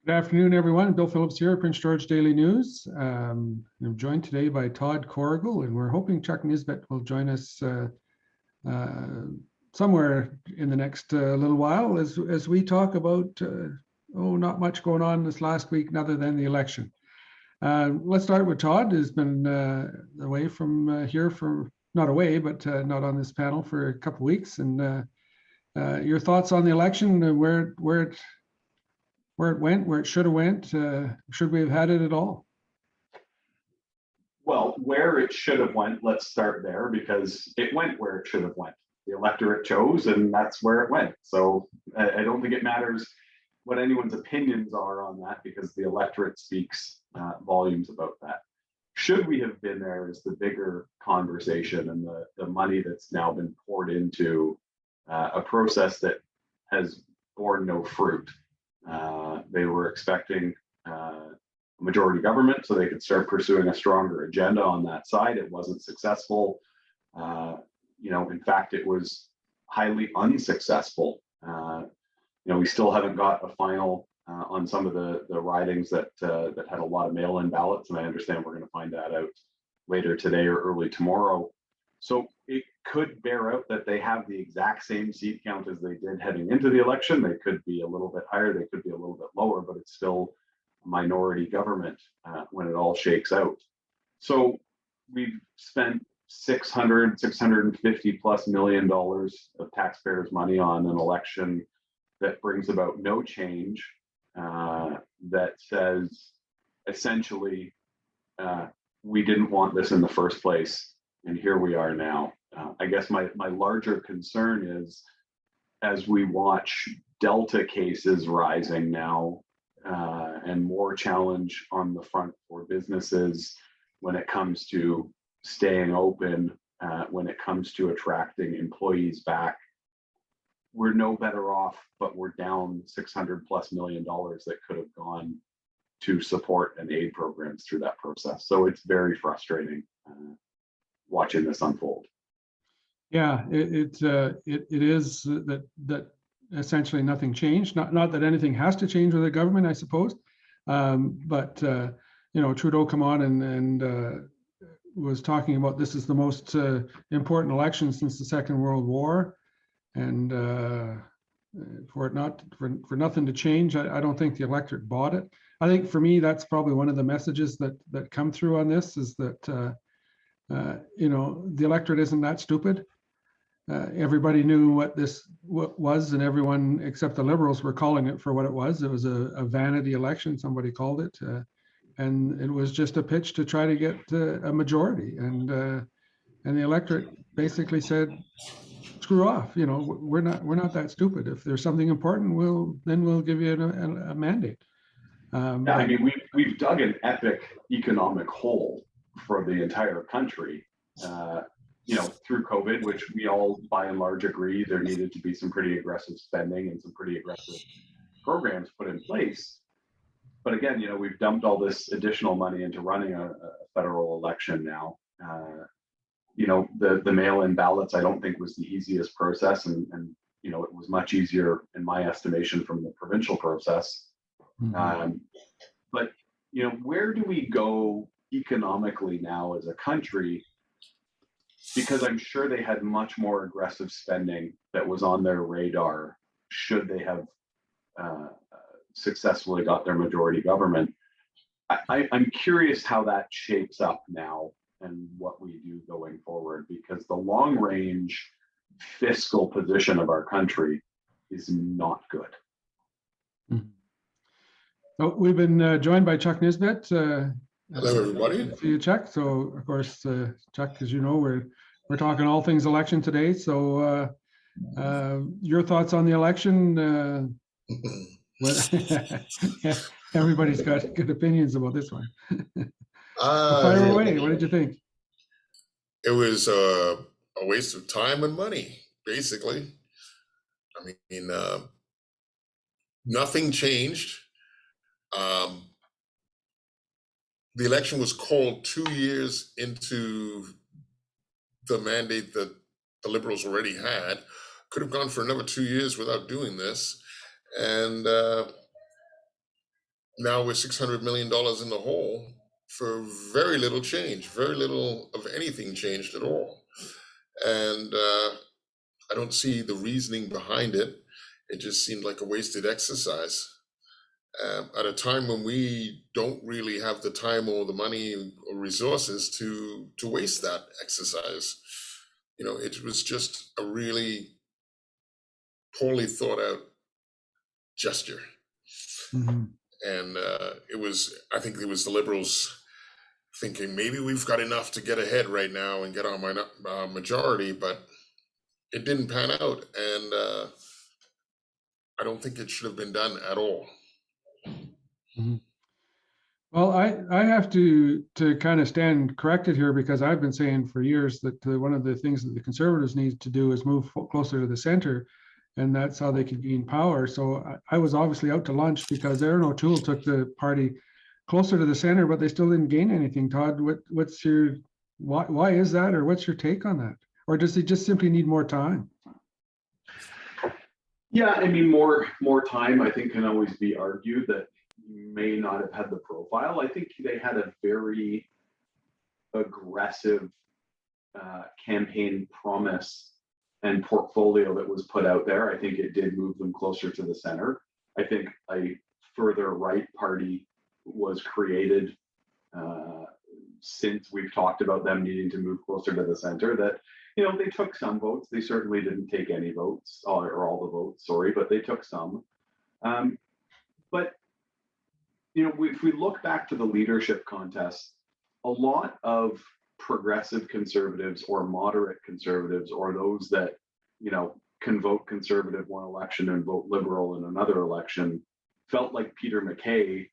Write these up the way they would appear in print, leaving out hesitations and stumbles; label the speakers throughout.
Speaker 1: Good afternoon, everyone. Bill Phillips here, Prince George Daily News. I'm joined today by Todd Corrigall, and we're hoping Chuck Nisbett will join us somewhere in the next little while as we talk about, not much going on this last week other than the election. Let's start with Todd, who's been away from here for, not away, but not on this panel for a couple of weeks. And your thoughts on the election, where it went, where it should have went, should we have had it at all?
Speaker 2: Well, where it should have went, let's start there, because it went where it should have went. The electorate chose, and that's where it went. So I don't think it matters what anyone's opinions are on that, because the electorate speaks volumes about that. Should we have been there is the bigger conversation, and the money that's now been poured into a process that has borne no fruit. They were expecting a majority government so they could start pursuing a stronger agenda on that side. It wasn't successful. In fact, it was highly unsuccessful. We still haven't got a final on some of the ridings that had a lot of mail-in ballots, and I understand we're going to find that out later today or early tomorrow. So it could bear out that they have the exact same seat count as they did heading into the election. They could be a little bit higher, they could be a little bit lower, but it's still a minority government when it all shakes out. So we've spent $650+ million of taxpayers' money on an election that brings about no change, that says essentially we didn't want this in the first place. And here we are now. I guess my larger concern is, as we watch Delta cases rising now, and more challenge on the front for businesses when it comes to staying open, when it comes to attracting employees back, we're no better off, but we're down $600+ million that could have gone to support and aid programs through that process. So it's very frustrating watching this unfold.
Speaker 1: Yeah, it is that essentially nothing changed. Not that anything has to change with the government, I suppose. But Trudeau come on and was talking about this is the most important election since the Second World War, and for nothing to change, I don't think the electorate bought it. I think for me that's probably one of the messages that come through on this is that. The electorate isn't that stupid. Everybody knew what this was, and everyone except the Liberals were calling it for what it was. It was a vanity election, somebody called it, and it was just a pitch to try to get a majority. And the electorate basically said, "Screw off! We're not that stupid. If there's something important, we'll give you a mandate."
Speaker 2: We've dug an epic economic hole for the entire country, through COVID, which we all by and large agree there needed to be some pretty aggressive spending and some pretty aggressive programs put in place. But again, we've dumped all this additional money into running a federal election now. The mail-in ballots I don't think was the easiest process, and it was much easier in my estimation from the provincial process. Mm-hmm. But where do we go economically now as a country? Because I'm sure they had much more aggressive spending that was on their radar should they have successfully got their majority government. I'm curious how that shapes up now and what we do going forward, because the long range fiscal position of our country is not good.
Speaker 1: Mm-hmm. So we've been joined by Chuck Nisbett.
Speaker 3: Hello, everybody.
Speaker 1: See you, Chuck. So, of course, Chuck, as you know, we're talking all things election today. So, your thoughts on the election? Everybody's got good opinions about this one. Fire away. What did you think?
Speaker 3: It was a waste of time and money, basically. I mean, nothing changed. The election was called 2 years into the mandate that the Liberals already had. Could have gone for another 2 years without doing this. And now we're $600 million in the hole for very little change, very little of anything changed at all. And I don't see the reasoning behind it. It just seemed like a wasted exercise at a time when we don't really have the time or the money or resources to waste that exercise. You know, it was just a really poorly thought out gesture.
Speaker 1: Mhm.
Speaker 3: And I think it was the Liberals thinking maybe we've got enough to get ahead right now and get our majority, but it didn't pan out. And I don't think it should have been done at all.
Speaker 1: Mhm. Well, I have to kind of stand corrected here, because I've been saying for years that one of the things that the Conservatives need to do is move closer to the center, and that's how they can gain power. So I was obviously out to lunch because Aaron O'Toole took the party closer to the center, but they still didn't gain anything. Todd, what's your why is that, or what's your take on that? Or does he just simply need more time?
Speaker 2: Yeah, I mean, more time, I think, can always be argued that may not have had the profile. I think they had a very aggressive campaign promise and portfolio that was put out there. I think it did move them closer to the center. I think a further right party was created since we've talked about them needing to move closer to the center, that, you know, they took some votes. They certainly didn't take any votes, or all the votes, sorry, but they took some. But, you know, if we look back to the leadership contest, a lot of progressive conservatives or moderate conservatives, or those that, you know, can vote conservative one election and vote liberal in another election, felt like Peter MacKay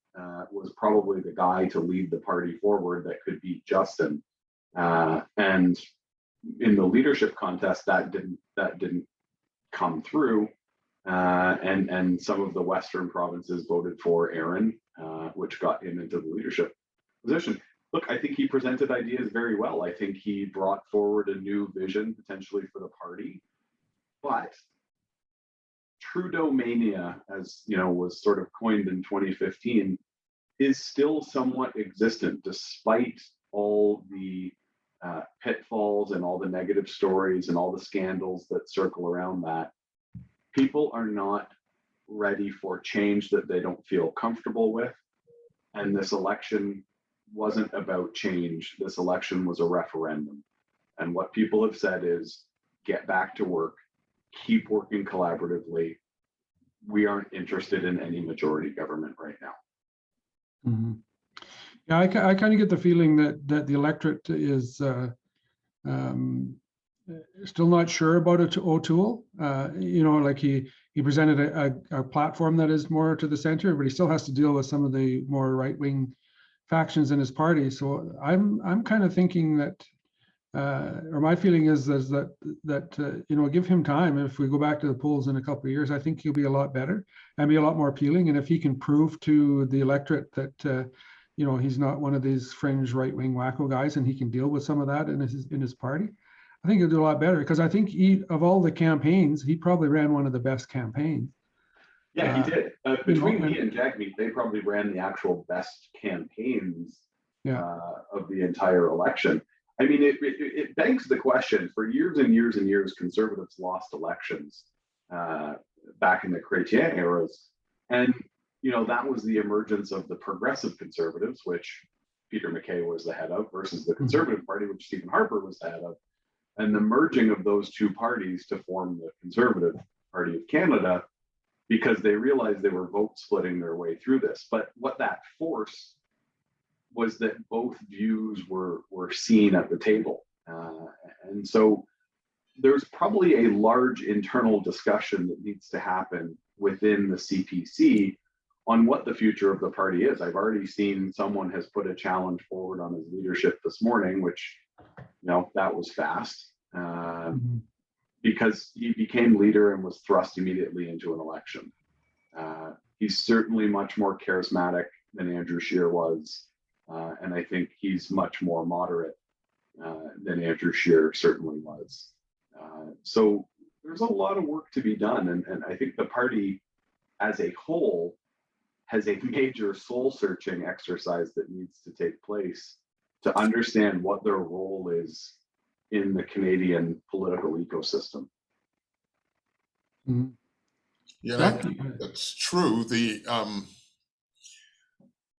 Speaker 2: was probably the guy to lead the party forward that could beat Justin. And in the leadership contest, that didn't come through. And some of the Western provinces voted for Aaron, which got him into the leadership position. Look, I think he presented ideas very well. I think he brought forward a new vision potentially for the party. But Trudeau mania, as you know, was sort of coined in 2015, is still somewhat existent despite all the pitfalls and all the negative stories and all the scandals that circle around that. People are not ready for change that they don't feel comfortable with. And this election wasn't about change. This election was a referendum. And what people have said is, get back to work, keep working collaboratively. We aren't interested in any majority government right now.
Speaker 1: Mm-hmm. Yeah, I kind of get the feeling that the electorate is still not sure about O'Toole. You know, like he presented a platform that is more to the center, but he still has to deal with some of the more right-wing factions in his party. So I'm kind of thinking that, or my feeling is that you know, give him time. If we go back to the polls in a couple of years, I think he'll be a lot better and be a lot more appealing. And if he can prove to the electorate that you know, he's not one of these fringe right-wing wacko guys, and he can deal with some of that in his party, I think he'll do a lot better, because I think of all the campaigns, he probably ran one of the best campaigns.
Speaker 2: Yeah, he did. Between
Speaker 1: you know,
Speaker 2: me and Jagmeet, they probably ran the actual best campaigns of the entire election. I mean, it begs the question. For years and years and years, Conservatives lost elections back in the Chrétien eras. And, you know, that was the emergence of the progressive Conservatives, which Peter MacKay was the head of, versus the Conservative Party, which Stephen Harper was the head of. And the merging of those two parties to form the Conservative Party of Canada, because they realized they were vote splitting their way through this. But what that forced was that both views were seen at the table. And so there's probably a large internal discussion that needs to happen within the CPC on what the future of the party is. I've already seen someone has put a challenge forward on his leadership this morning, which, you know, that was fast, because he became leader and was thrust immediately into an election. He's certainly much more charismatic than Andrew Scheer was, and I think he's much more moderate than Andrew Scheer certainly was. So there's a lot of work to be done, and I think the party as a whole has a major soul searching exercise that needs to take place to understand what their role is in the Canadian political ecosystem.
Speaker 1: Mhm.
Speaker 3: Yeah,
Speaker 1: Chuck?
Speaker 3: that's true.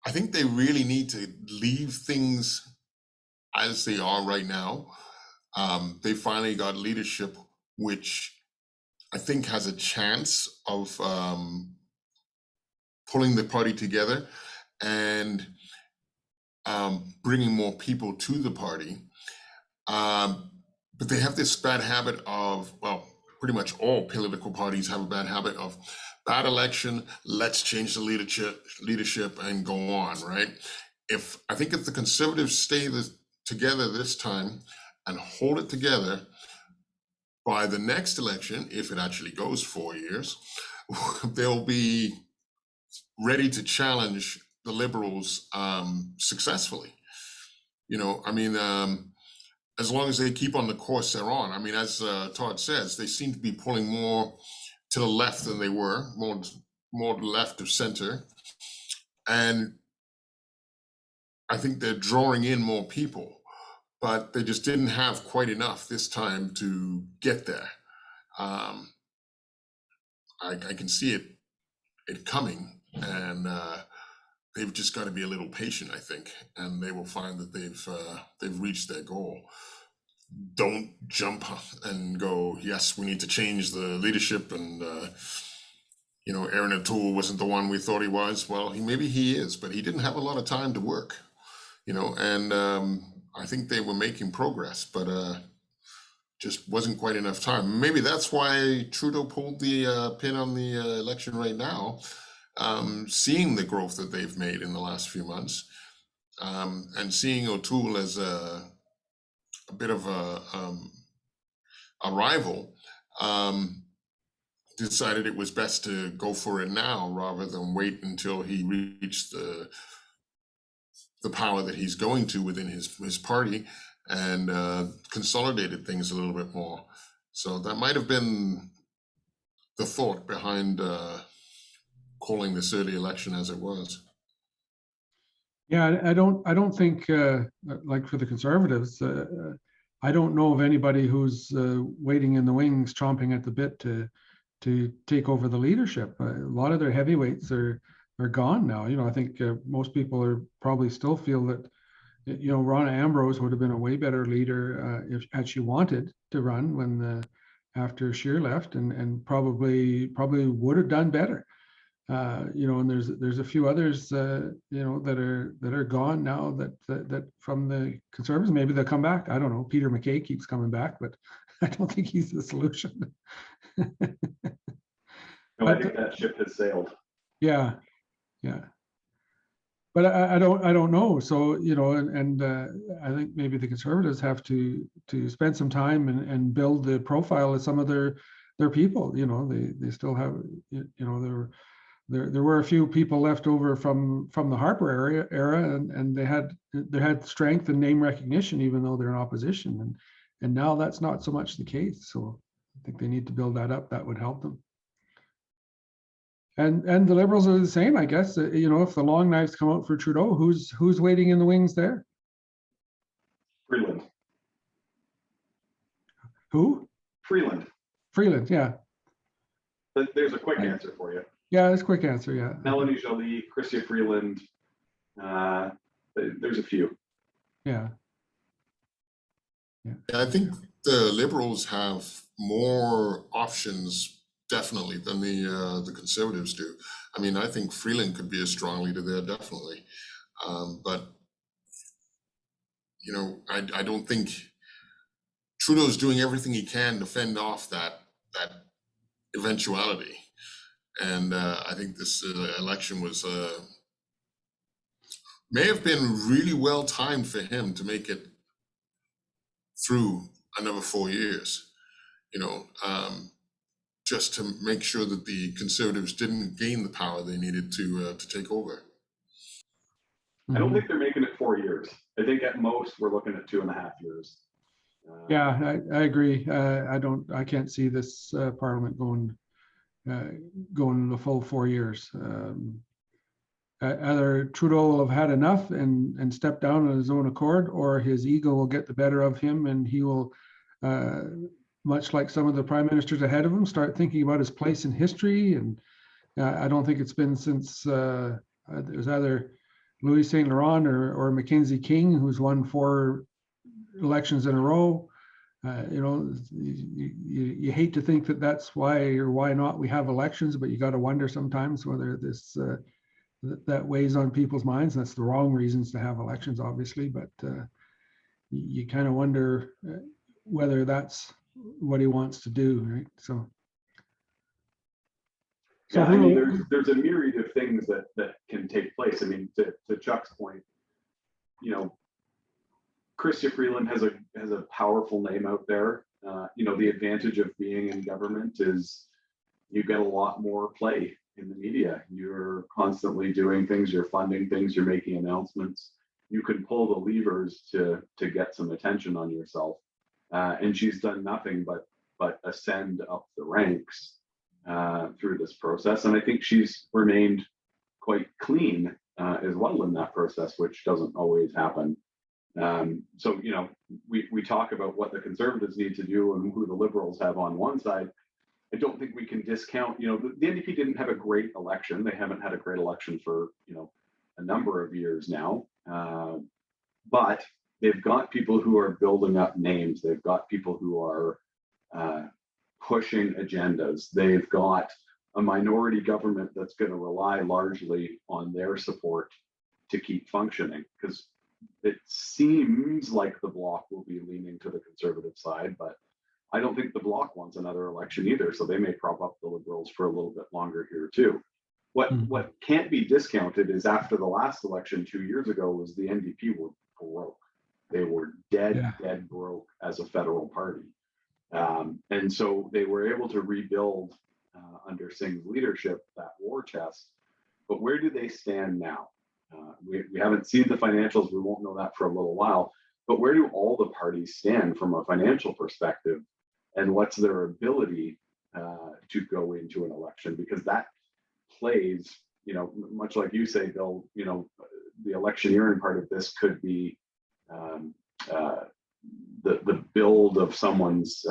Speaker 3: I think they really need to leave things as they are right now. They finally got leadership, which I think has a chance of pulling the party together and bringing more people to the party. But they have this bad habit of, well, pretty much all political parties have a bad habit of bad election, let's change the leadership and go on, right? I think if the Conservatives stay together this time and hold it together, by the next election, if it actually goes 4 years, they'll be ready to challenge the Liberals successfully. As long as they keep on the course they're on. I mean, as Todd says, they seem to be pulling more to the left than they were, more left of center. And I think they're drawing in more people, but they just didn't have quite enough this time to get there. I can see it coming, and they've just got to be a little patient, I think, and they will find that they've reached their goal. Don't jump and go, yes, we need to change the leadership, and Aaron OToole wasn't the one we thought he was. Well, maybe he is, but he didn't have a lot of time to work, and I think they were making progress, but just wasn't quite enough time. Maybe that's why Trudeau pulled the pin on the election right now, seeing the growth that they've made in the last few months, and seeing OToole as a bit of a rival, decided it was best to go for it now rather than wait until he reached the power that he's going to within his party, and consolidated things a little bit more. So that might have been the thought behind calling this early election as it was.
Speaker 1: Yeah, I don't think, like for the Conservatives, I don't know of anybody who's waiting in the wings, chomping at the bit to take over the leadership. A lot of their heavyweights are gone now. I think most people are probably still feel that, Ronna Ambrose would have been a way better leader if had she wanted to run when after Scheer left, and probably would have done better. And there's a few others, that are gone now that from the Conservatives. Maybe they'll come back. I don't know. Peter MacKay keeps coming back, but I don't think he's the solution.
Speaker 2: No, I think that ship has sailed.
Speaker 1: Yeah. But I don't know. So, and I think maybe the Conservatives have to spend some time and build the profile of some of their people. They still have, there were a few people left over from the Harper era, and they had strength and name recognition, even though they're in opposition. And now that's not so much the case. So I think they need to build that up. That would help them. And the Liberals are the same, I guess. If the long knives come out for Trudeau, who's waiting in the wings there?
Speaker 2: Freeland.
Speaker 1: Who?
Speaker 2: Freeland.
Speaker 1: Freeland, yeah.
Speaker 2: But there's a quick answer for you.
Speaker 1: Yeah, that's a quick answer, yeah.
Speaker 2: Melanie Joly, Chrystia Freeland. There's a few.
Speaker 1: Yeah.
Speaker 3: I think the Liberals have more options, definitely, than the Conservatives do. I mean, I think Freeland could be a strong leader there, definitely. But I don't think Trudeau's doing everything he can to fend off that eventuality. And I think this election was may have been really well timed for him to make it through another 4 years. Just to make sure that the Conservatives didn't gain the power they needed to take over.
Speaker 2: I don't think they're making it 4 years. I think at most we're looking at 2.5 years.
Speaker 1: Yeah, I agree. I can't see this Parliament going the full 4 years. either Trudeau will have had enough and step down on his own accord, or his ego will get the better of him, and he will, much like some of the prime ministers ahead of him, start thinking about his place in history. And I don't think it's been since it was either Louis St. Laurent or Mackenzie King, who's won 4 elections in a row. You hate to think that that's why or why not we have elections, but you got to wonder sometimes whether this that weighs on people's minds. That's the wrong reasons to have elections, obviously, but you kind of wonder whether that's what he wants to do, right? So
Speaker 2: yeah, I mean, there's a myriad of things that can take place. I mean, to Chuck's point, Chrystia Freeland has a powerful name out there. The advantage of being in government is you get a lot more play in the media. You're constantly doing things, you're funding things, you're making announcements. You can pull the levers to get some attention on yourself. And she's done nothing but ascend up the ranks through this process. And I think she's remained quite clean as well in that process, which doesn't always happen. So, we talk about what the Conservatives need to do and who the Liberals have on one side. I don't think we can discount, the NDP didn't have a great election. They haven't had a great election for, a number of years now. But they've got people who are building up names. They've got people who are pushing agendas. They've got a minority government that's going to rely largely on their support to keep functioning, because it seems like the Bloc will be leaning to the Conservative side, but I don't think the Bloc wants another election either, so they may prop up the Liberals for a little bit longer here too. What can't be discounted is after the last election 2 years ago was the NDP were broke. They were dead broke as a federal party. And so they were able to rebuild under Singh's leadership that war chest. But where do they stand now? We haven't seen the financials. We won't know that for a little while. But where do all the parties stand from a financial perspective? And what's their ability to go into an election? Because that plays, much like you say, Bill, the electioneering part of this could be the build of someone's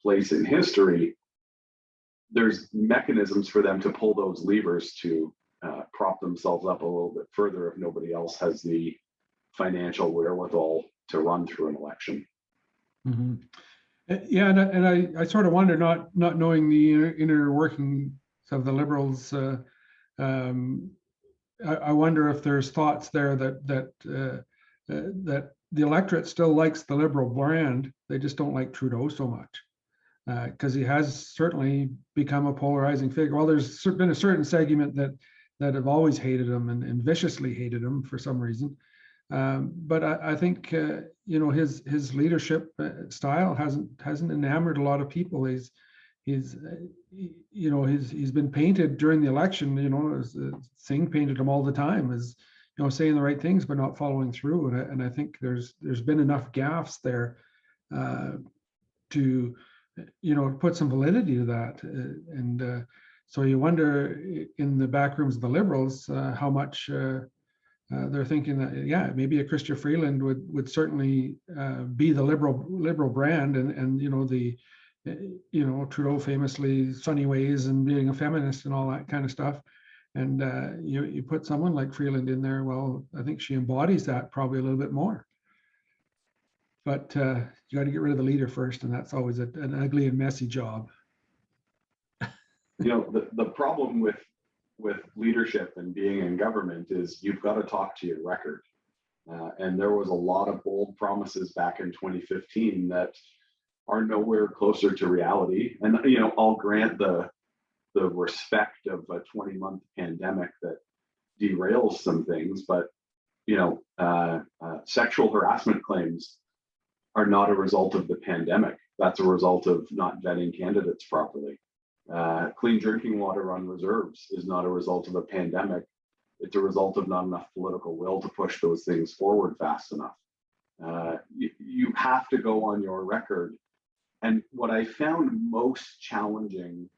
Speaker 2: place in history. There's mechanisms for them to pull those levers to prop themselves up a little bit further if nobody else has the financial wherewithal to run through an election.
Speaker 1: Mm-hmm. Yeah, and I sort of wonder, not knowing the inner workings of the Liberals, I wonder if there's thoughts there that the electorate still likes the Liberal brand. They just don't like Trudeau so much, because he has certainly become a polarizing figure. Well, there's been a certain segment that have always hated him and viciously hated him for some reason. But I think his leadership style hasn't enamored a lot of people. He's been painted during the election. As Singh painted him all the time as saying the right things but not following through. And I think there's been enough gaffes there to put some validity to that. And so you wonder in the back rooms of the Liberals how much they're thinking that maybe a Chrystia Freeland would certainly be the liberal brand, and Trudeau famously sunny ways and being a feminist and all that kind of stuff. And you put someone like Freeland in there, well, I think she embodies that probably a little bit more. But you got to get rid of the leader first, and that's always an ugly and messy job.
Speaker 2: The problem with leadership and being in government is you've got to talk to your record. And there was a lot of bold promises back in 2015 that are nowhere closer to reality. And, I'll grant the respect of a 20-month pandemic that derails some things, but, sexual harassment claims are not a result of the pandemic. That's a result of not vetting candidates properly. Clean drinking water on reserves is not a result of a pandemic. It's a result of not enough political will to push those things forward fast enough. You have to go on your record. And what I found most challenging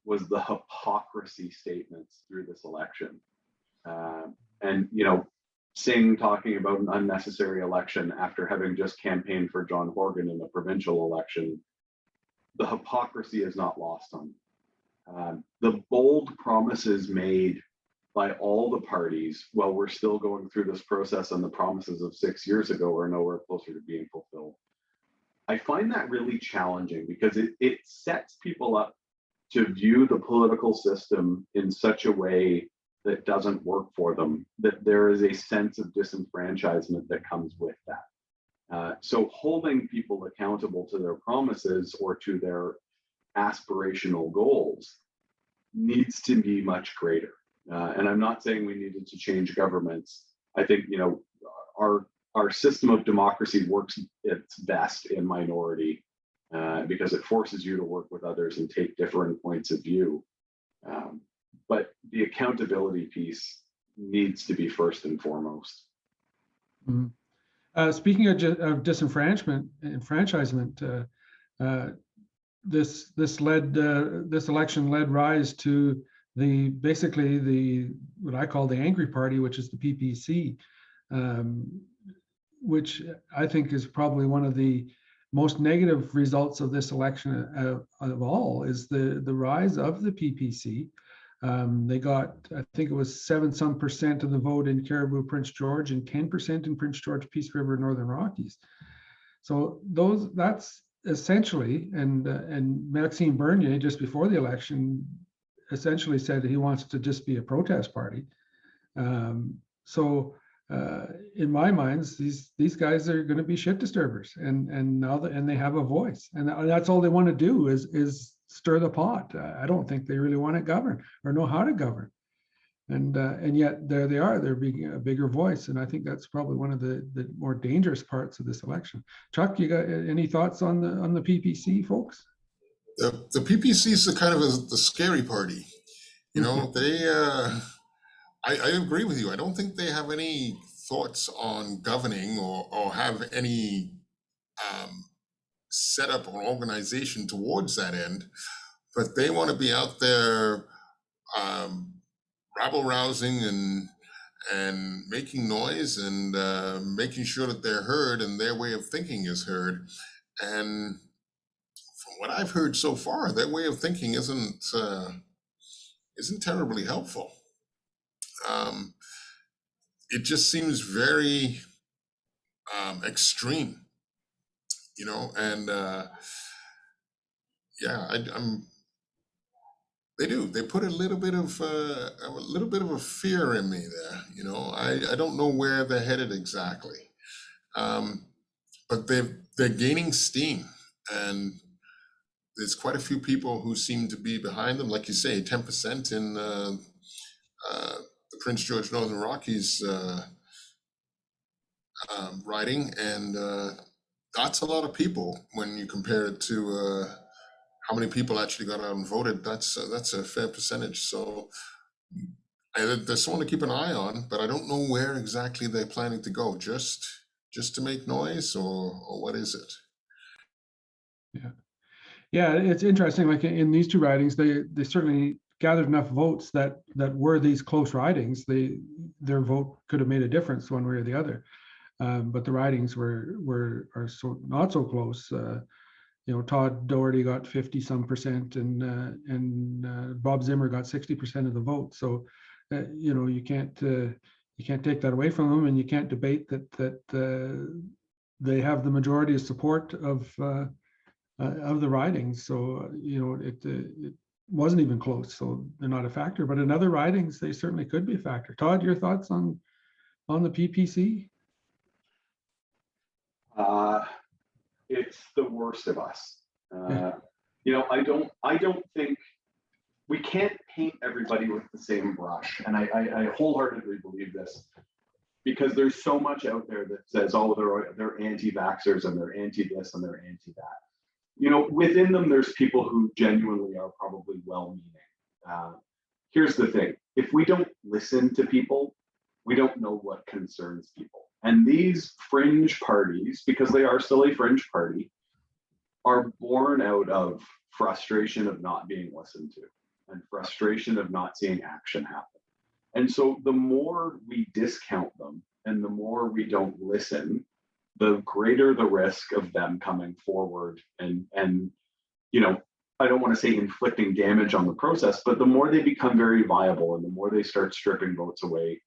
Speaker 2: was the hypocrisy statements through this election. And, you know, Singh talking about an unnecessary election after having just campaigned for John Horgan in the provincial election, the hypocrisy is not lost on me. The bold promises made by all the parties while we're still going through this process and the promises of 6 years ago are nowhere closer to being fulfilled. I find that really challenging because it sets people up to view the political system in such a way that doesn't work for them, that there is a sense of disenfranchisement that comes with that. So holding people accountable to their promises or to their aspirational goals needs to be much greater. And I'm not saying we needed to change governments. I think, you know, our system of democracy works its best in minority because it forces you to work with others and take different points of view. But the accountability piece needs to be first and foremost.
Speaker 1: Mm-hmm. Speaking of disenfranchisement, this election led rise to basically what I call the angry party, which is the PPC, which I think is probably one of the most negative results of this election of all, is the rise of the PPC. They got, I think it was 7% of the vote in Caribou, Prince George, and 10% in Prince George, Peace River, Northern Rockies. So that's essentially, and Maxime Bernier just before the election essentially said that he wants to just be a protest party. In my minds, these guys are going to be shit disturbers, and now they have a voice, and that's all they want to do is stir the pot. I don't think they really want to govern or know how to govern, and yet there they are. They're being a bigger voice, and I think that's probably one of the more dangerous parts of this election. Chuck, you got any thoughts on the PPC folks?
Speaker 3: The PPC is the kind of the scary party. You know, they. I agree with you. I don't think they have any thoughts on governing or have any setup or organization towards that end, but they want to be out there rabble rousing and making noise and making sure that they're heard and their way of thinking is heard. And from what I've heard so far, their way of thinking isn't terribly helpful. It just seems very extreme, you know, and they put a little bit of a fear in me there, you know. I don't know where they're headed exactly, but they're gaining steam, and there's quite a few people who seem to be behind them. Like you say, 10% in the Prince George Northern Rockies riding, and that's a lot of people when you compare it to how many people actually got out and voted. That's a fair percentage. So there's someone to keep an eye on, but I don't know where exactly they're planning to go. Just to make noise, or what is it?
Speaker 1: Yeah, it's interesting. Like in these two ridings, they certainly gathered enough votes that were these close ridings. Their vote could have made a difference one way or the other. But the ridings are so not so close. You know, Todd Doherty got 50-some%, and Bob Zimmer got 60% of the vote. So, you know, you can't take that away from them, and you can't debate that they have the majority of support of the ridings. So, you know, it wasn't even close. So they're not a factor. But in other ridings, they certainly could be a factor. Todd, your thoughts on the PPC?
Speaker 2: It's the worst of us. You know, I don't think we can't paint everybody with the same brush, and I wholeheartedly believe this, because there's so much out there that says, oh, they're anti-vaxxers and they're anti-this and they're anti-that. You know, within them, there's people who genuinely are probably well-meaning. Here's the thing: if we don't listen to people, we don't know what concerns people. And these fringe parties, because they are still a fringe party, are born out of frustration of not being listened to and frustration of not seeing action happen. And so the more we discount them and the more we don't listen, the greater the risk of them coming forward and I don't want to say inflicting damage on the process, but the more they become very viable and the more they start stripping votes away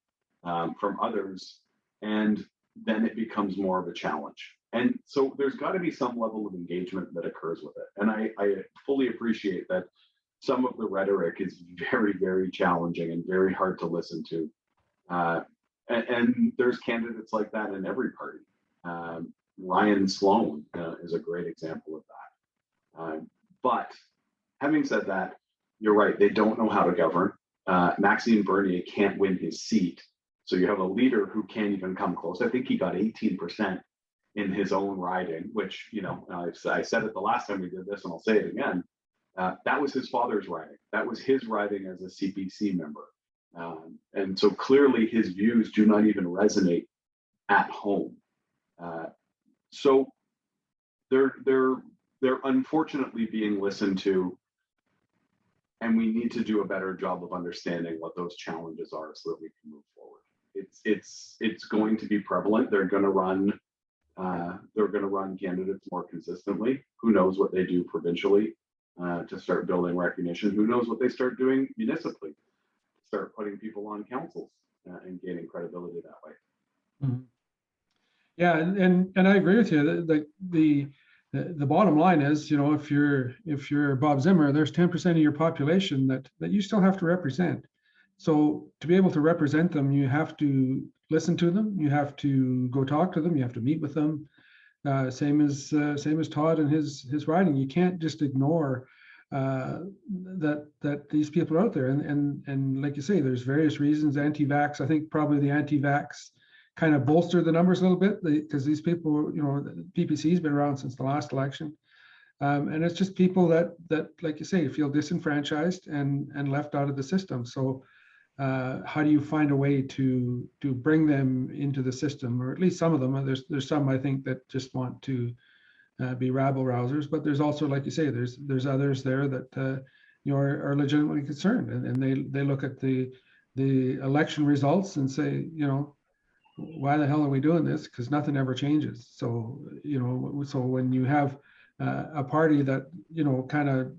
Speaker 2: from others, and then it becomes more of a challenge. And so there's got to be some level of engagement that occurs with it. And I fully appreciate that some of the rhetoric is very, very challenging and very hard to listen to. And there's candidates like that in every party. Ryan Sloan is a great example of that. But having said that, you're right, they don't know how to govern. Maxime Bernier can't win his seat. So you have a leader who can't even come close. I think he got 18% in his own riding, which, I said it the last time we did this, and I'll say it again. That was his father's riding. That was his riding as a CPC member. And so clearly his views do not even resonate at home. So they're unfortunately being listened to, and we need to do a better job of understanding what those challenges are so that we can move forward. It's going to be prevalent. They're going to run candidates more consistently. Who knows what they do provincially to start building recognition? Who knows what they start doing municipally? Start putting people on councils and gaining credibility that way.
Speaker 1: Mm-hmm. Yeah, and I agree with you. The bottom line is, if you're Bob Zimmer, there's 10% of your population that you still have to represent. So to be able to represent them, you have to listen to them. You have to go talk to them. You have to meet with them. Same as Todd and his riding. You can't just ignore that these people are out there. And like you say, there's various reasons. Anti-vax. I think probably the anti-vax kind of bolster the numbers a little bit because these people, the PPC has been around since the last election. And it's just people that, like you say, feel disenfranchised and left out of the system. So how do you find a way to bring them into the system, or at least some of them? There's some, I think, that just want to be rabble rousers, but there's also, like you say, there's others there that are legitimately concerned, and they look at the election results and say, why the hell are we doing this? Because nothing ever changes. So so when you have a party that kind of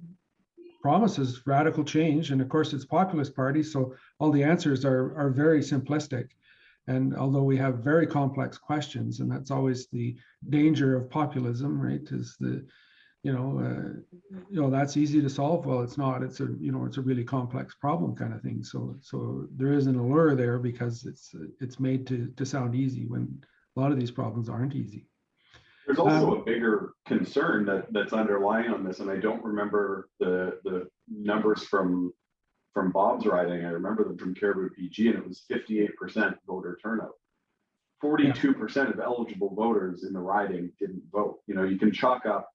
Speaker 1: promises radical change, and of course it's populist party, so all the answers are very simplistic. And although we have very complex questions, and that's always the danger of populism, right? Is that's easy to solve. Well, it's not. It's a really complex problem kind of thing. So there is an allure there because it's made to sound easy when a lot of these problems aren't easy.
Speaker 2: There's also a bigger concern that's underlying on this, and I don't remember the numbers from Bob's riding. I remember them from Caribou PG, and it was 58% voter turnout. 42% of eligible voters in the riding didn't vote. You can chalk up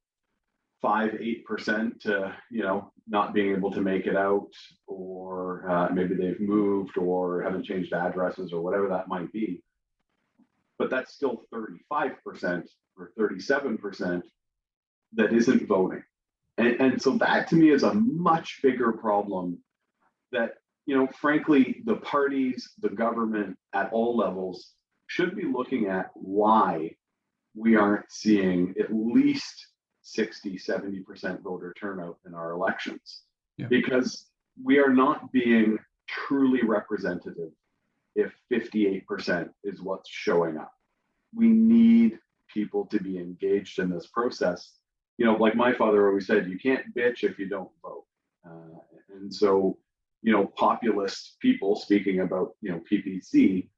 Speaker 2: 5-8% to not being able to make it out, or maybe they've moved or haven't changed addresses or whatever that might be. But that's still 35% or 37% that isn't voting. And so that to me is a much bigger problem that, frankly, the parties, the government at all levels should be looking at why we aren't seeing at least 60-70% voter turnout in our elections. Yeah. Because we are not being truly representative if 58% is what's showing up. We need people to be engaged in this process. Like my father always said, you can't bitch if you don't vote. And so, populist people speaking about, PPC,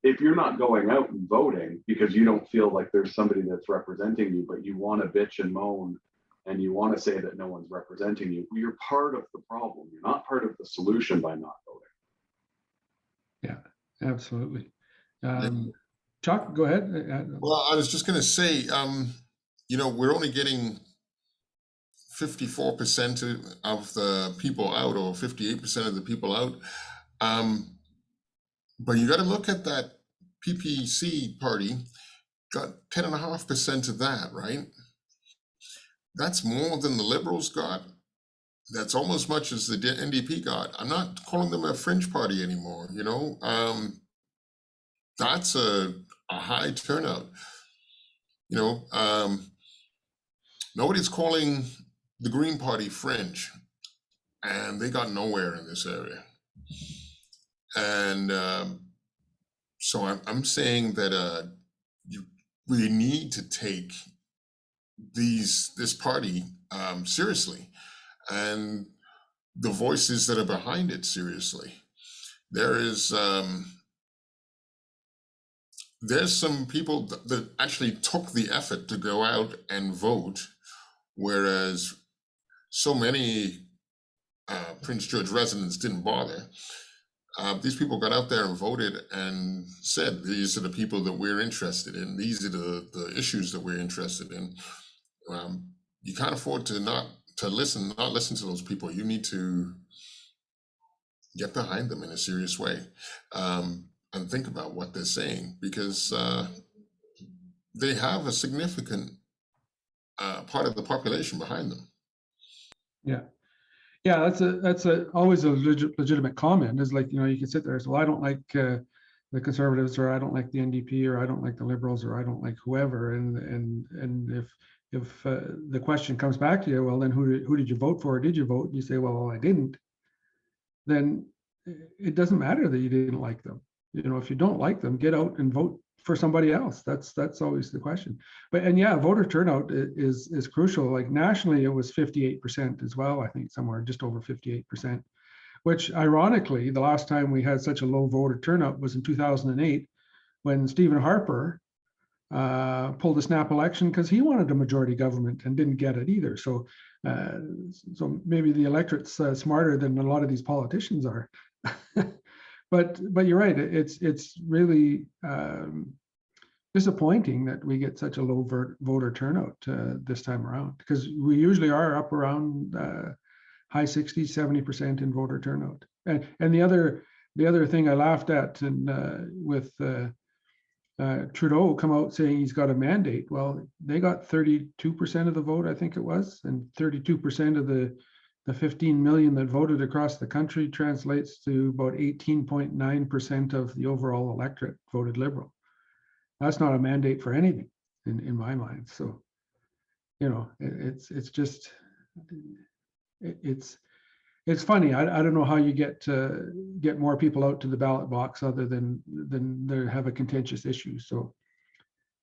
Speaker 2: if you're not going out and voting because you don't feel like there's somebody that's representing you, but you want to bitch and moan and you want to say that no one's representing you, you're part of the problem. You're not part of the solution by not voting.
Speaker 1: Yeah, absolutely. Chuck, go ahead.
Speaker 3: Well, I was just going to say, we're only getting 54% of the people out, or 58% of the people out. But you got to look at that PPC party got 10.5% of that, right? That's more than the Liberals got. that's almost much as the NDP got. I'm not calling them a fringe party anymore. That's a high turnout. Nobody's calling the Green Party fringe, and they got nowhere in this area. And so I'm saying that we need to take this party seriously, and the voices that are behind it seriously. There's some people that actually took the effort to go out and vote, whereas so many Prince George residents didn't bother. These people got out there and voted and said, these are the people that we're interested in. These are the issues that we're interested in. You can't afford to not listen to those people. You need to get behind them in a serious way, and think about what they're saying, because they have a significant part of the population behind them.
Speaker 1: Yeah, that's always a legitimate comment. Is like, you can sit there and say, well, I don't like the Conservatives, or I don't like the NDP, or I don't like the Liberals, or I don't like whoever. And if the question comes back to you, well, then who did you vote for? Or did you vote? And you say, well, I didn't. Then it doesn't matter that you didn't like them. If you don't like them, get out and vote for somebody else. That's always the question. But yeah, voter turnout is crucial. Like nationally, it was 58% as well. I think somewhere just over 58%. Which ironically, the last time we had such a low voter turnout was in 2008, when Stephen Harper pulled a snap election because he wanted a majority government and didn't get it either. So maybe the electorate's smarter than a lot of these politicians are. But you're right. It's really disappointing that we get such a low voter turnout this time around, because we usually are up around high 60s, 70% in voter turnout. And the other thing I laughed at, and with Trudeau come out saying he's got a mandate. Well, they got 32% of the vote, I think it was, and 32% of the 15 million that voted across the country translates to about 18.9% of the overall electorate voted Liberal. That's not a mandate for anything in my mind. So, it's just, it's funny. I don't know how you get more people out to the ballot box other than they have a contentious issue. So,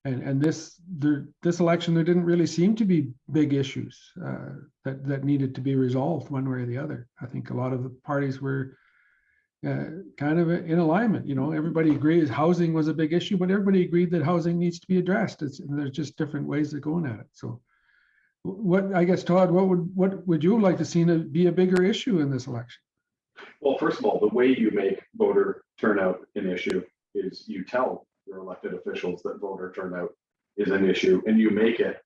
Speaker 1: and this election, there didn't really seem to be big issues that needed to be resolved one way or the other. I think a lot of the parties were kind of in alignment. Everybody agrees housing was a big issue, but everybody agreed that housing needs to be addressed. There's just different ways of going at it. So, I guess, Todd, what would you like to see be a bigger issue in this election?
Speaker 2: Well, first of all, the way you make voter turnout an issue is you tell your elected officials that voter turnout is an issue, and you make it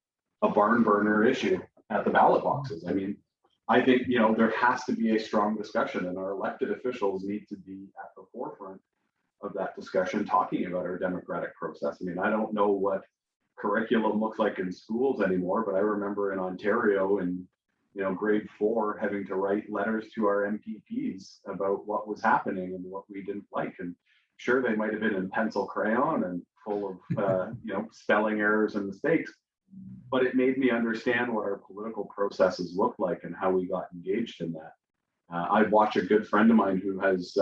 Speaker 2: a barn burner issue at the ballot boxes. I mean, I think, there has to be a strong discussion, and our elected officials need to be at the forefront of that discussion, talking about our democratic process. I mean, I don't know what curriculum looks like in schools anymore, but I remember in Ontario in grade 4 having to write letters to our MPPs about what was happening and what we didn't like. And sure, they might have been in pencil crayon and full of spelling errors and mistakes, but it made me understand what our political processes look like and how we got engaged in that. I watch a good friend of mine who has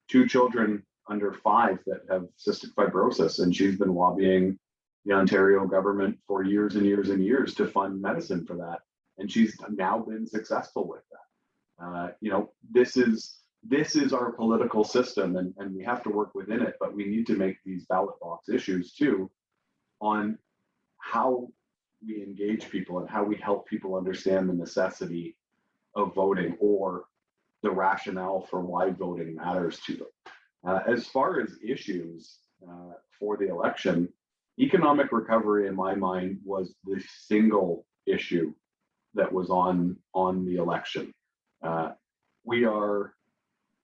Speaker 2: 2 children under 5 that have cystic fibrosis, and she's been lobbying the Ontario government for years and years and years to fund medicine for that, and she's now been successful with that. This is our political system, and we have to work within it, but we need to make these ballot box issues too on how we engage people and how we help people understand the necessity of voting, or the rationale for why voting matters to them. As far as issues for the election, economic recovery, in my mind, was the single issue that was on the election. We are,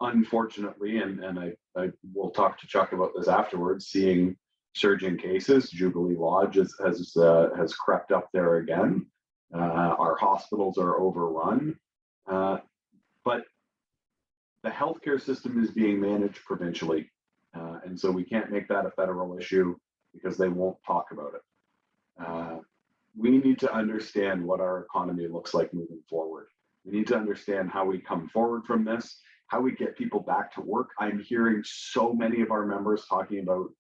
Speaker 2: unfortunately, and I will talk to Chuck about this afterwards, seeing surging cases. Jubilee Lodge has crept up there again. Our hospitals are overrun. But the healthcare system is being managed provincially. And so we can't make that a federal issue because they won't talk about it. We need to understand what our economy looks like moving forward. We need to understand how we come forward from this, how we get people back to work. I'm hearing so many of our members talking about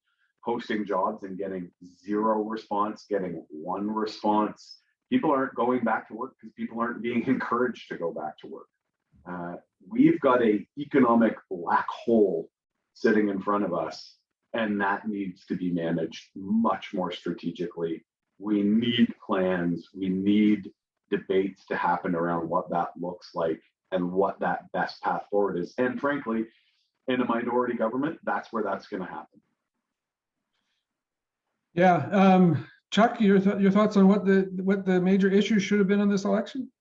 Speaker 2: posting jobs and getting 0 response, getting 1 response. People aren't going back to work because people aren't being encouraged to go back to work. We've got an economic black hole sitting in front of us, and that needs to be managed much more strategically. We need plans, we need debates to happen around what that looks like and what that best path forward is. And frankly, in a minority government, that's where that's going to happen.
Speaker 1: Yeah, Chuck, your thoughts on what the major issues should have been in this election?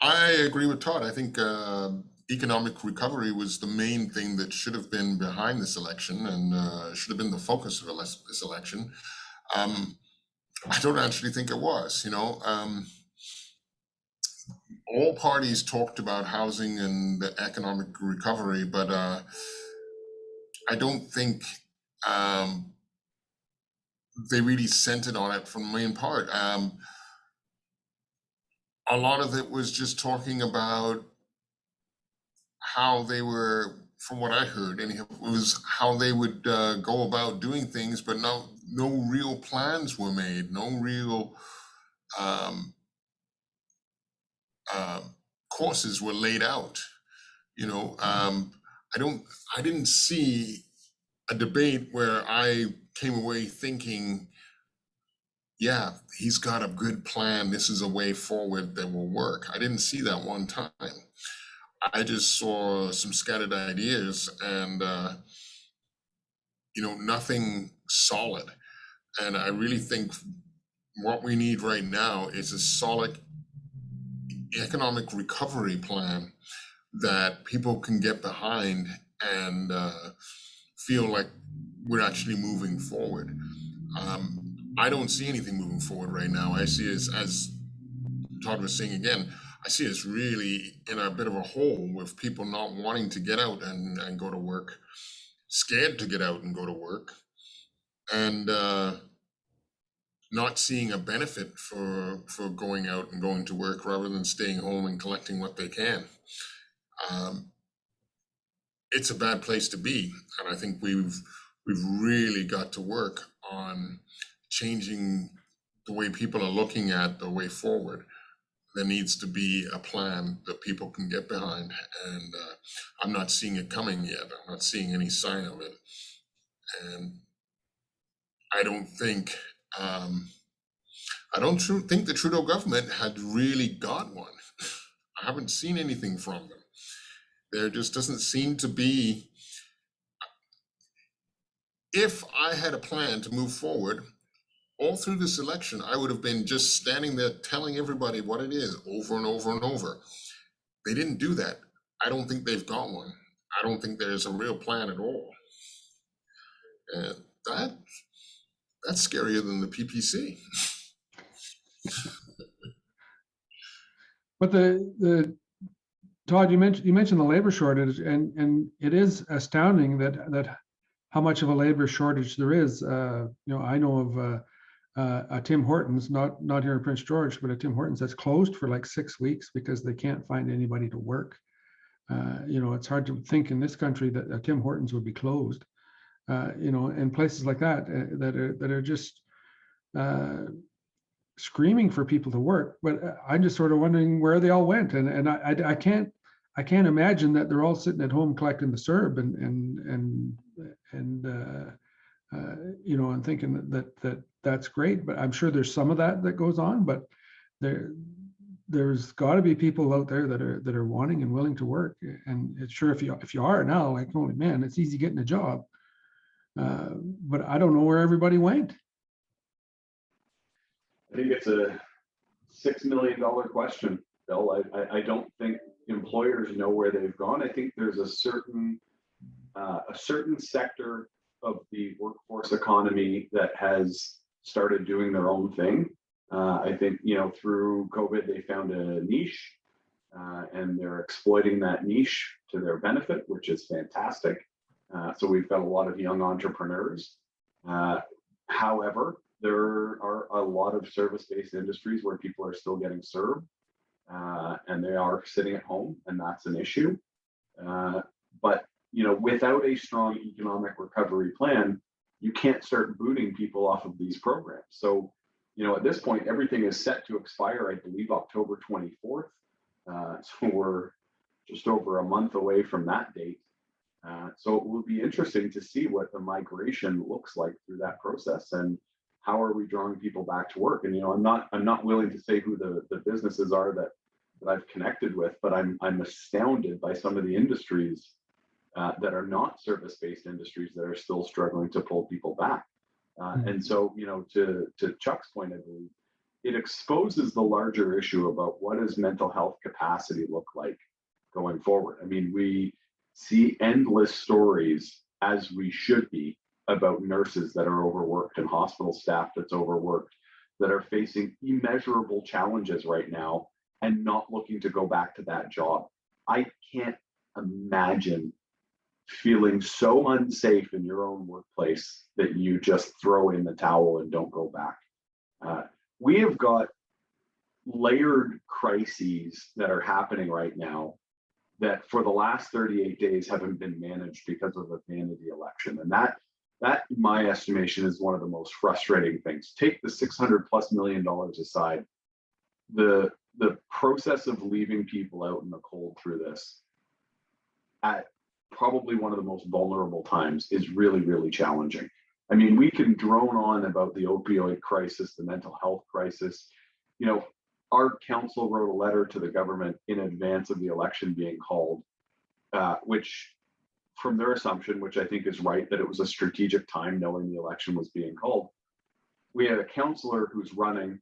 Speaker 3: I agree with Todd. I think economic recovery was the main thing that should have been behind this election and should have been the focus of this election. I don't actually think it was. All parties talked about housing and the economic recovery, but I don't think they really centered on it from the main part. A lot of it was just talking about how they were, from what I heard, anyhow, it was how they would go about doing things, but no real plans were made, no real courses were laid out. I didn't see a debate where I came away thinking, yeah, he's got a good plan. This is a way forward that will work. I didn't see that one time. I just saw some scattered ideas and, nothing solid. And I really think what we need right now is a solid economic recovery plan that people can get behind and feel like we're actually moving forward. I don't see anything moving forward right now. I see it as Todd was saying again, I see us really in a bit of a hole with people not wanting to get out and go to work, scared to get out and go to work, and not seeing a benefit for going out and going to work rather than staying home and collecting what they can. It's a bad place to be, and I think we've really got to work on changing the way people are looking at the way forward. There needs to be a plan that people can get behind, and I'm not seeing it coming yet. I'm not seeing any sign of it, and I don't think think the Trudeau government had really got one. I haven't seen anything from them. There just doesn't seem to be. If I had a plan to move forward, all through this election, I would have been just standing there telling everybody what it is over and over and over. They didn't do that. I don't think they've got one. I don't think there's a real plan at all. And that's scarier than the PPC.
Speaker 1: But the Todd, you mentioned the labor shortage, and it is astounding that how much of a labor shortage there is. I know of a Tim Hortons, not here in Prince George, but a Tim Hortons that's closed for like 6 weeks because they can't find anybody to work. It's hard to think in this country that a Tim Hortons would be closed. And places like that that are just screaming for people to work. But I'm just sort of wondering where they all went, and I can't imagine that they're all sitting at home collecting the CERB and thinking that's great. But I'm sure there's some of that goes on. But there's got to be people out there that are wanting and willing to work. And it's sure if you are now, like, holy man, it's easy getting a job. But I don't know where everybody went.
Speaker 2: I think it's a $6 million question, Bill. I don't think employers know where they've gone. I think there's a certain sector of the workforce economy that has started doing their own thing. I think through COVID they found a niche. and they're exploiting that niche to their benefit, which is fantastic. So we've got a lot of young entrepreneurs. However, there are a lot of service-based industries where people are still getting served, and they are sitting at home, and that's an issue. But without a strong economic recovery plan, you can't start booting people off of these programs. So, at this point, everything is set to expire, I believe, October 24th. So we're just over a month away from that date. So it will be interesting to see what the migration looks like through that process, and how are we drawing people back to work. And I'm not willing to say who the businesses are that I've connected with, but I'm astounded by some of the industries that are not service-based industries that are still struggling to pull people back. And so, to Chuck's point, I believe it exposes the larger issue about what does mental health capacity look like going forward. I mean, we see endless stories, as we should be, about nurses that are overworked and hospital staff that's overworked, that are facing immeasurable challenges right now and not looking to go back to that job. I can't imagine feeling so unsafe in your own workplace that you just throw in the towel and don't go back. We have got layered crises that are happening right now that for the last 38 days haven't been managed because of the vanity election. And that in my estimation is one of the most frustrating things. Take the $600+ million aside, the process of leaving people out in the cold through this at probably one of the most vulnerable times is really, really challenging. I mean, we can drone on about the opioid crisis, the mental health crisis. Our council wrote a letter to the government in advance of the election being called, which, from their assumption, which I think is right, that it was a strategic time knowing the election was being called. We had a councillor who's running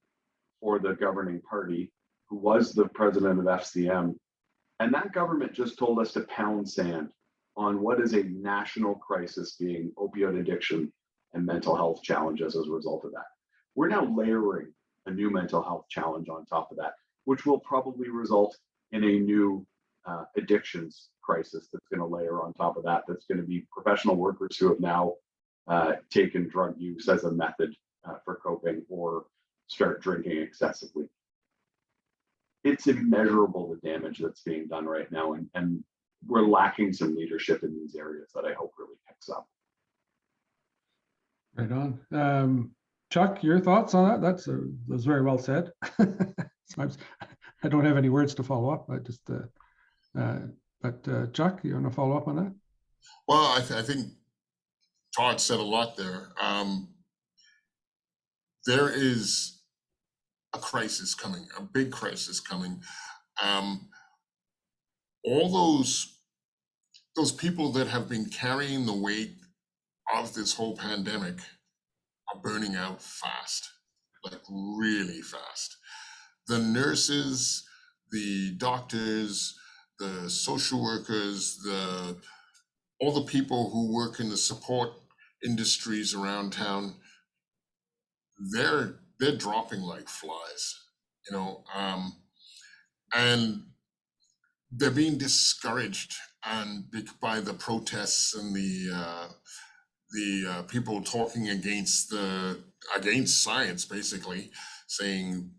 Speaker 2: for the governing party, who was the president of FCM, and that government just told us to pound sand on what is a national crisis, being opioid addiction and mental health challenges as a result of that. We're now layering a new mental health challenge on top of that, which will probably result in a new addictions crisis that's going to layer on top of that. That's going to be professional workers who have now taken drug use as a method for coping, or start drinking excessively. It's immeasurable the damage that's being done right now, and we're lacking some leadership in these areas that I hope really picks up.
Speaker 1: Right on. Chuck, your thoughts on that? That was very well said. Sometimes I don't have any words to follow up. I just, but Chuck, you want to follow up on that?
Speaker 3: Well, I think Todd said a lot there. There is a crisis coming, a big crisis coming. All those people that have been carrying the weight of this whole pandemic are burning out fast, like really fast. The nurses, the doctors, the social workers, all the people who work in the support industries around town, they're dropping like flies, and they're being discouraged by the protests and the people talking against science, basically saying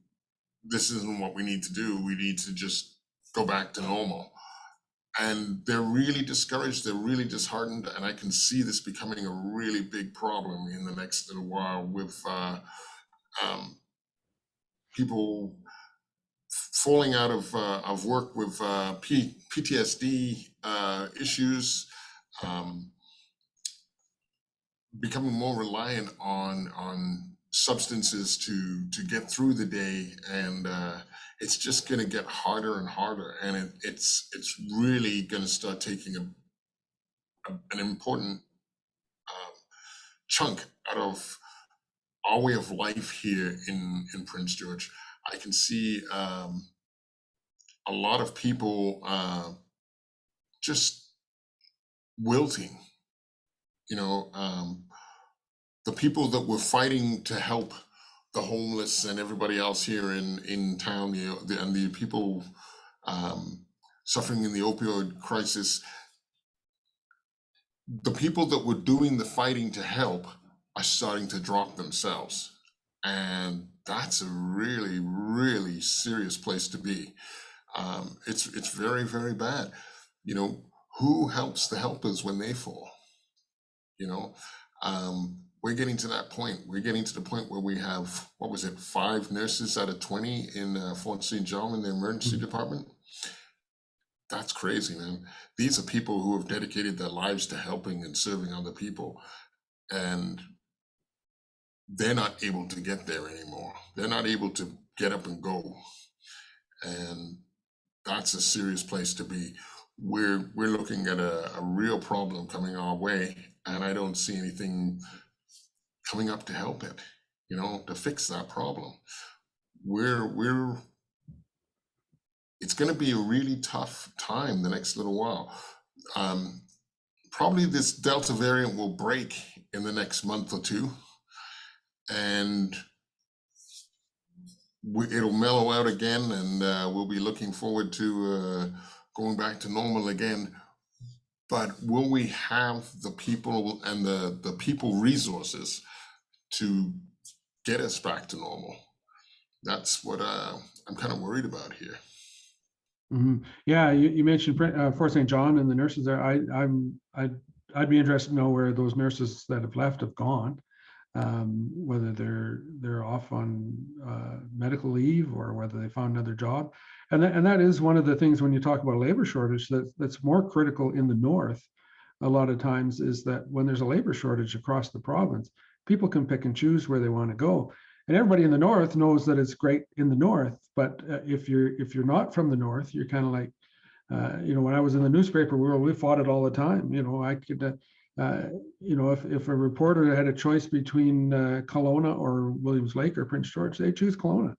Speaker 3: this isn't what we need to do. We need to just go back to normal. And they're really discouraged. They're really disheartened. And I can see this becoming a really big problem in the next little while, with people falling out of work with PTSD issues, becoming more reliant on substances to get through the day, and it's just going to get harder and harder, and it's really going to start taking an important chunk out of our way of life here in Prince George. I can see a lot of people just wilting. The people that were fighting to help the homeless and everybody else here in town, and the people suffering in the opioid crisis. The people that were doing the fighting to help are starting to drop themselves. And that's a really, really serious place to be. It's very, very bad. You know, who helps the helpers when they fall? You know, we're getting to that point. We're getting to the point where we have, what was it, 5 nurses out of 20 in Fort St. John in the emergency department. That's crazy, man. These are people who have dedicated their lives to helping and serving other people, and they're not able to get there anymore. They're not able to get up and go, and that's a serious place to be. We're looking at a real problem coming our way, and I don't see anything coming up to help it, you know, to fix that problem. It's going to be a really tough time the next little while. Probably this Delta variant will break in the next month or two, and it'll mellow out again, and we'll be looking forward to going back to normal again. But will we have the people and the people resources to get us back to normal? That's what I'm kind of worried about here.
Speaker 1: Yeah, you mentioned Fort St. John and the nurses there. I'd be interested to know where those nurses that have left have gone, whether they're off on medical leave or whether they found another job. And that is one of the things when you talk about labor shortage that's more critical in the north. A lot of times is that when there's a labor shortage across the province, people can pick and choose where they want to go. And everybody in the north knows that it's great in the north, but if you're not from the north, you're kind of like, you know, when I was in the newspaper world, we fought it all the time. You know, I could, you know, if a reporter had a choice between Kelowna or Williams Lake or Prince George, they choose Kelowna.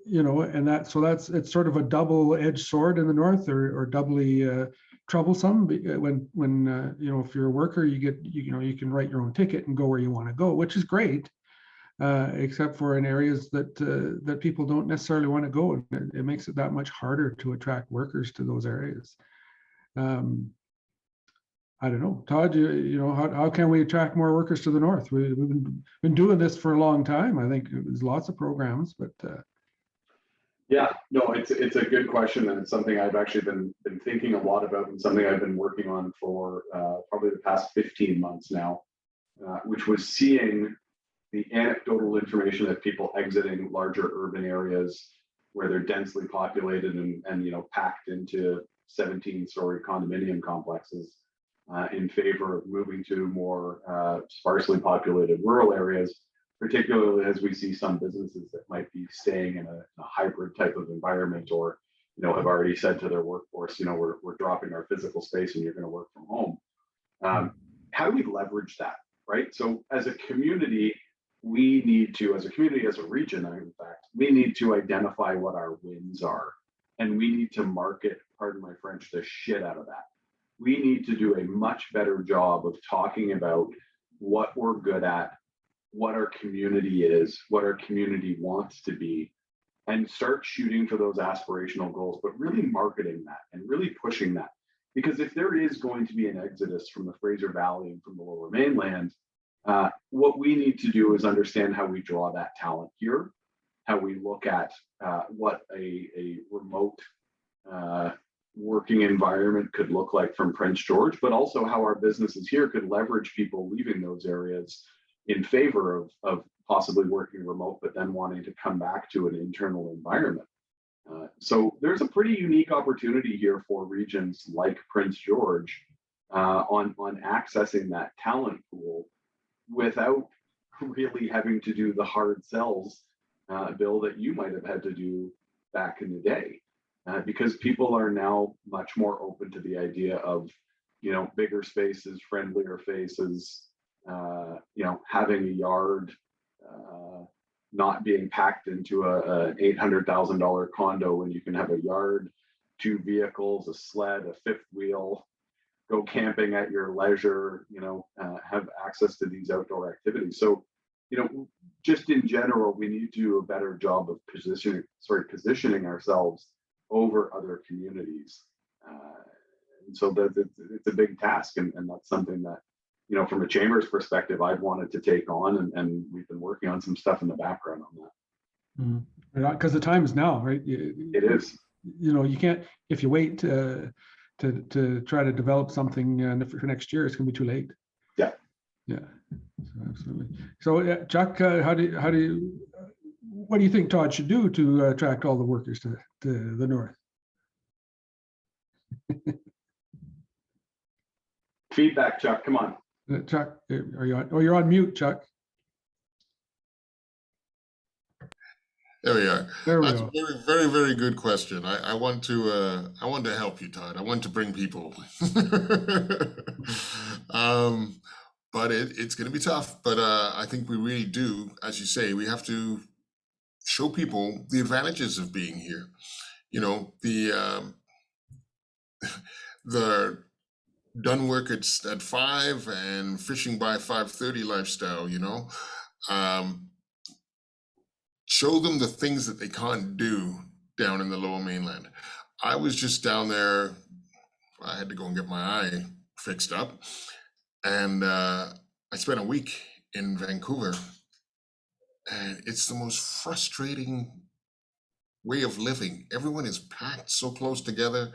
Speaker 1: You know, and it's sort of a double-edged sword in the north, or doubly troublesome when you know, if you're a worker, you know, you can write your own ticket and go where you want to go, which is great. Except for in areas that people don't necessarily want to go. And it makes it that much harder to attract workers to those areas. I don't know, Todd, you know, how can we attract more workers to the north? We've been doing this for a long time. I think there's lots of programs, but
Speaker 2: yeah, no, it's a good question, and it's something I've actually been thinking a lot about, and something I've been working on for probably the past 15 months now, which was seeing the anecdotal information of people exiting larger urban areas where they're densely populated and you know, packed into 17-story condominium complexes in favor of moving to more sparsely populated rural areas, particularly as we see some businesses that might be staying in a hybrid type of environment, or you know, have already said to their workforce, you know, we're dropping our physical space and you're going to work from home. How do we leverage that, right? So as a community, we need to, as a region, in fact, we need to identify what our wins are, and we need to market, pardon my French, the shit out of that. We need to do a much better job of talking about what we're good at, what our community is, what our community wants to be, and start shooting for those aspirational goals, but really marketing that and really pushing that. Because if there is going to be an exodus from the Fraser Valley and from the Lower Mainland, what we need to do is understand how we draw that talent here, how we look at what a remote working environment could look like from Prince George, but also how our businesses here could leverage people leaving those areas in favor of possibly working remote, but then wanting to come back to an internal environment. So there's a pretty unique opportunity here for regions like Prince George on accessing that talent pool without really having to do the hard sells, Bill, that you might have had to do back in the day, because people are now much more open to the idea of, you know, bigger spaces, friendlier faces, you know, having a yard, not being packed into an $800,000 condo when you can have a yard, 2 vehicles, a sled, a 5th wheel, go camping at your leisure, you know, have access to these outdoor activities. So, you know, just in general, we need to do a better job of positioning ourselves over other communities. And so it's a big task, and that's something that, you know, from a chamber's perspective, I've wanted to take on, and we've been working on some stuff in the background on that.
Speaker 1: Because the time is now, right?
Speaker 2: It is.
Speaker 1: You know, you can't, if you wait to try to develop something for next year, it's going to be too late.
Speaker 2: Yeah.
Speaker 1: Yeah. So absolutely. So Chuck, what do you think Todd should do to attract all the workers to the north?
Speaker 2: Feedback, Chuck. Come on.
Speaker 1: Chuck, are you on? Oh, you're on mute, Chuck.
Speaker 3: There we are.
Speaker 1: There we
Speaker 3: That's
Speaker 1: go.
Speaker 3: a very, very, very good question. I want to help you, Todd. I want to bring people. But it's going to be tough. But I think we really do, as you say, we have to show people the advantages of being here. You know, the done work at 5 and fishing by 5:30 lifestyle. You know. Show them the things that they can't do down in the Lower Mainland. I was just down there. I had to go and get my eye fixed up. And I spent a week in Vancouver. And it's the most frustrating way of living. Everyone is packed so close together.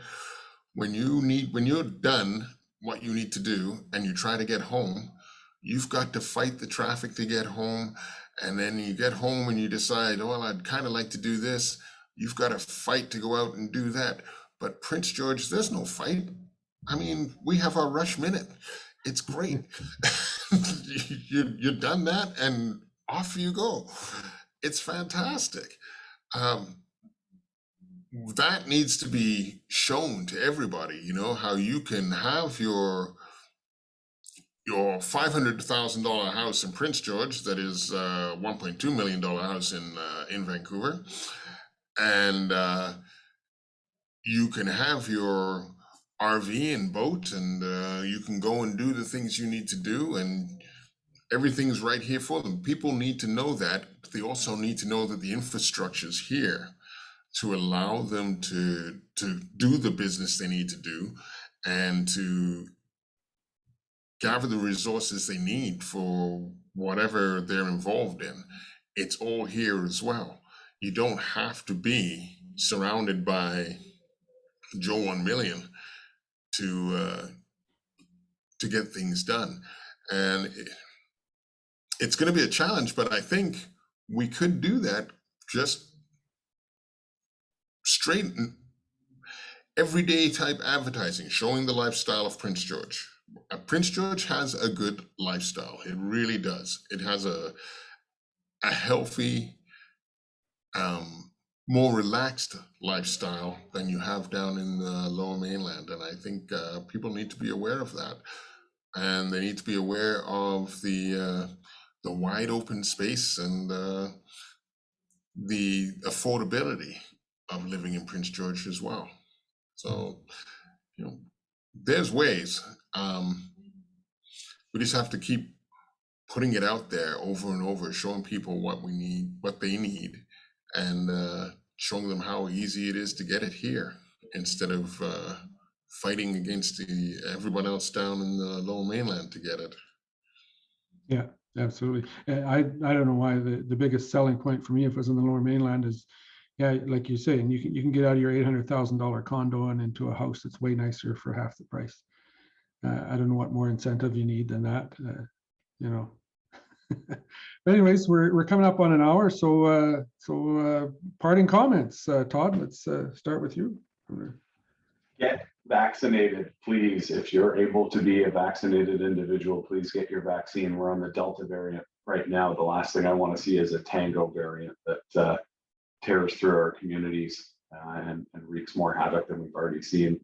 Speaker 3: When you're done what you need to do and you try to get home, you've got to fight the traffic to get home. And then you get home and you decide, oh, well, I'd kind of like to do this. You've got to fight to go out and do that. But Prince George, there's no fight. I mean, we have our rush minute. It's great. You're done that and off you go. It's fantastic. That needs to be shown to everybody, you know, how you can have your $500,000 house in Prince George that is $1.2 million house in Vancouver, and you can have your RV and boat, and you can go and do the things you need to do, and everything's right here for them. People need to know that, but they also need to know that the infrastructure is here to allow them to do the business they need to do and to gather the resources they need for whatever they're involved in. It's all here as well. You don't have to be surrounded by Joe 1 million to get things done. And it's going to be a challenge, but I think we could do that just straight everyday type advertising, showing the lifestyle of Prince George. Prince George has a good lifestyle. It really does. It has a healthy, more relaxed lifestyle than you have down in the Lower Mainland. And I think people need to be aware of that. And they need to be aware of the wide open space and the affordability of living in Prince George as well. So, you know, there's ways. We just have to keep putting it out there over and over, showing people what we need, what they need, and showing them how easy it is to get it here instead of fighting against everyone else down in the Lower Mainland to get it.
Speaker 1: Yeah, absolutely. I don't know why the biggest selling point for me, if it was in the Lower Mainland, is, yeah, like you say, and you can get out of your $800,000 condo and into a house that's way nicer for half the price. I don't know what more incentive you need than that, you know. But anyways, we're coming up on an hour, so parting comments. Todd, let's start with you.
Speaker 2: Get vaccinated, please. If you're able to be a vaccinated individual, please get your vaccine. We're on the Delta variant right now. The last thing I want to see is a Tango variant that tears through our communities and wreaks more havoc than we've already seen.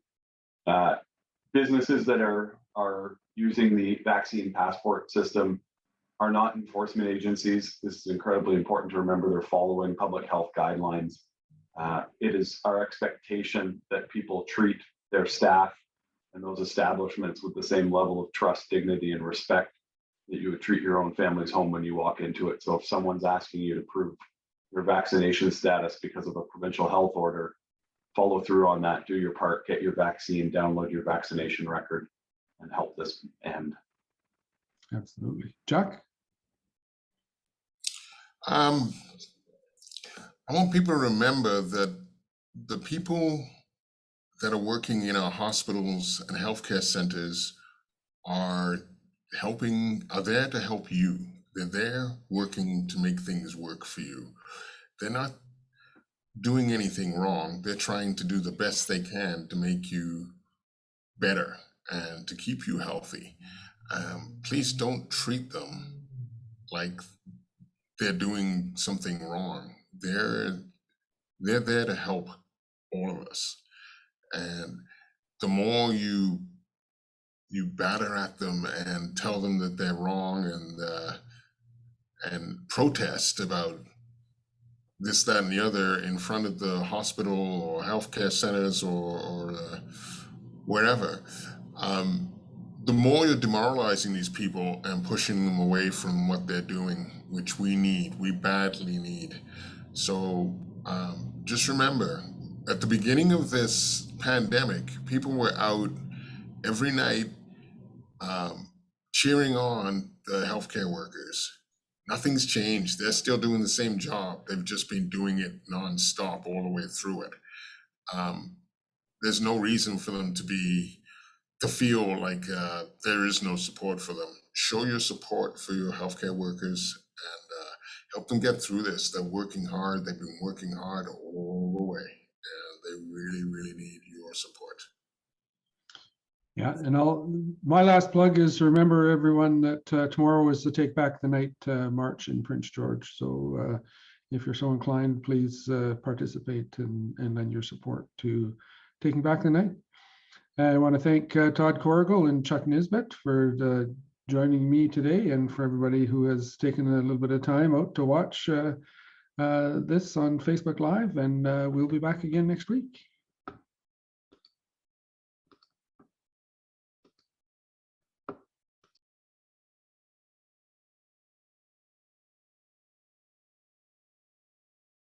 Speaker 2: Businesses that are using the vaccine passport system are not enforcement agencies. This is incredibly important to remember. They're following public health guidelines. It is our expectation that people treat their staff and those establishments with the same level of trust, dignity, and respect that you would treat your own family's home when you walk into it. So if someone's asking you to prove your vaccination status because of a provincial health order, follow through on that, do your part, get your vaccine, download your vaccination record, and help this end.
Speaker 1: Absolutely. Chuck?
Speaker 3: I want people to remember that the people that are working in our hospitals and healthcare centers are there to help you. They're there working to make things work for you. They're not doing anything wrong. They're trying to do the best they can to make you better and to keep you healthy. Please don't treat them like they're doing something wrong. They're there to help all of us. And the more you batter at them and tell them that they're wrong and protest about this, that, and the other in front of the hospital or healthcare centers or wherever, the more you're demoralizing these people and pushing them away from what they're doing, which we badly need. So just remember, at the beginning of this pandemic, people were out every night cheering on the healthcare workers. Nothing's changed. They're still doing the same job. They've just been doing it nonstop all the way through it. There's no reason for them to feel like there is no support for them. Show your support for your healthcare workers and help them get through this. They're working hard. They've been working hard all the way, and they really, really need your support.
Speaker 1: Yeah, and my last plug is remember everyone that tomorrow is the Take Back the Night march in Prince George. So if you're so inclined, please participate and lend your support to Taking Back the Night. I want to thank Todd Corrigall and Chuck Nisbett for joining me today, and for everybody who has taken a little bit of time out to watch this on Facebook Live, and we'll be back again next week.